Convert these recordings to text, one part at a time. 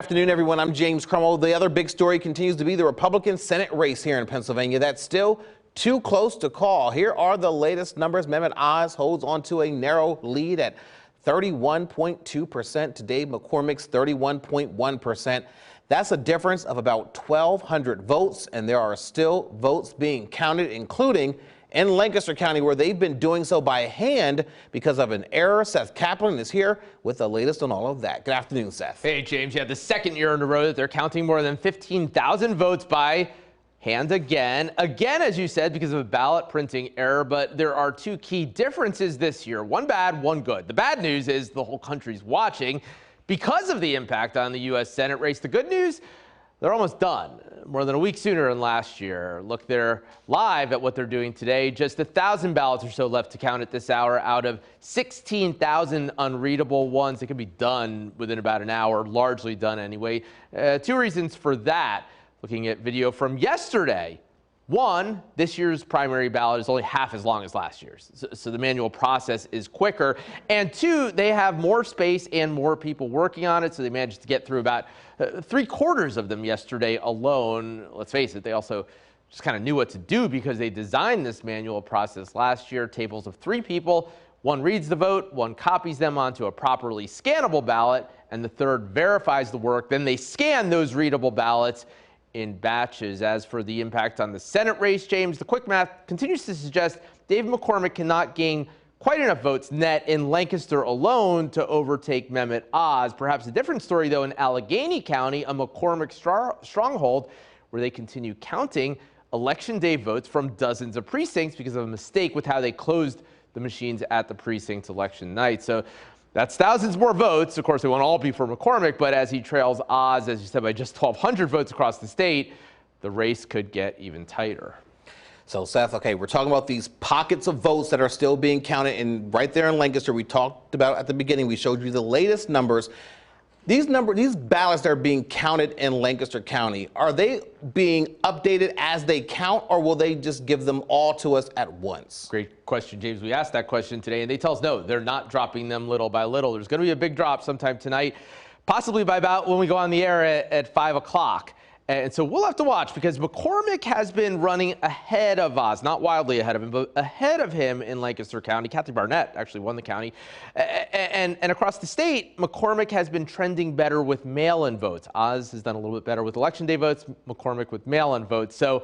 Afternoon, everyone. I'm James Cromwell. The other big story continues to be the Republican Senate race here in Pennsylvania. That's still too close to call. Here are the latest numbers. Mehmet Oz holds on to a narrow lead at 31.2% to Dave McCormick's 31.1%. That's a difference of about 1,200 votes, and there are still votes being counted, including in Lancaster County, where they've been doing so by hand because of an error. Seth Kaplan is here with the latest on all of that. Good afternoon, Seth. Hey, James. Yeah, the second year in a row that they're counting more than 15,000 votes by hand again. Again, as you said, because of a ballot printing error. But there are two key differences this year. One bad, one good. The bad news is the whole country's watching because of the impact on the U.S. Senate race. The good news, they're almost done, more than a week sooner than last year. Look, they're live at what they're doing today. Just 1,000 ballots or so left to count at this hour out of 16,000 unreadable ones. They can be done within about an hour, largely done anyway. Two reasons for that. Looking at video from yesterday. One, this year's primary ballot is only half as long as last year's, so the manual process is quicker. And two, they have more space and more people working on it, so they managed to get through about 3/4 of them yesterday alone. Let's face it, they also just kind of knew what to do because they designed this manual process last year. Tables of 3 people, one reads the vote, one copies them onto a properly scannable ballot, and the third verifies the work. Then they scan those readable ballots in batches. As for the impact on the Senate race, James, the quick math continues to suggest Dave McCormick cannot gain quite enough votes net in Lancaster alone to overtake Mehmet Oz. Perhaps a different story, though, in Allegheny County, a McCormick stronghold, where they continue counting Election Day votes from dozens of precincts because of a mistake with how they closed the machines at the precinct election night. So that's thousands more votes. Of course, they won't all be for McCormick, but as he trails Oz, as you said, by just 1,200 votes across the state, the race could get even tighter. So, Seth, okay, we're talking about these pockets of votes that are still being counted. And right there in Lancaster, we talked about at the beginning, we showed you the latest numbers. These ballots that are being counted in Lancaster County, are they being updated as they count, or will they just give them all to us at once? Great question, James. We asked that question today, and they tell us no, they're not dropping them little by little. There's going to be a big drop sometime tonight, possibly by about when we go on the air at 5 o'clock. And so we'll have to watch because McCormick has been running ahead of Oz, not wildly ahead of him, but ahead of him in Lancaster County. Kathy Barnett actually won the county. And across the state, McCormick has been trending better with mail-in votes. Oz has done a little bit better with Election Day votes, McCormick with mail-in votes. So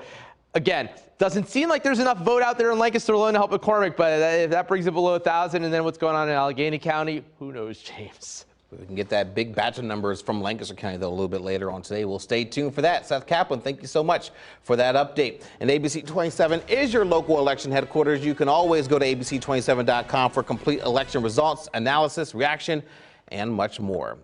again, doesn't seem like there's enough vote out there in Lancaster alone to help McCormick, but if that brings it below 1,000, and then what's going on in Allegheny County, who knows, James? We can get that big batch of numbers from Lancaster County, though, a little bit later on today. We'll stay tuned for that. Seth Kaplan, thank you so much for that update. And ABC 27 is your local election headquarters. You can always go to abc27.com for complete election results, analysis, reaction, and much more.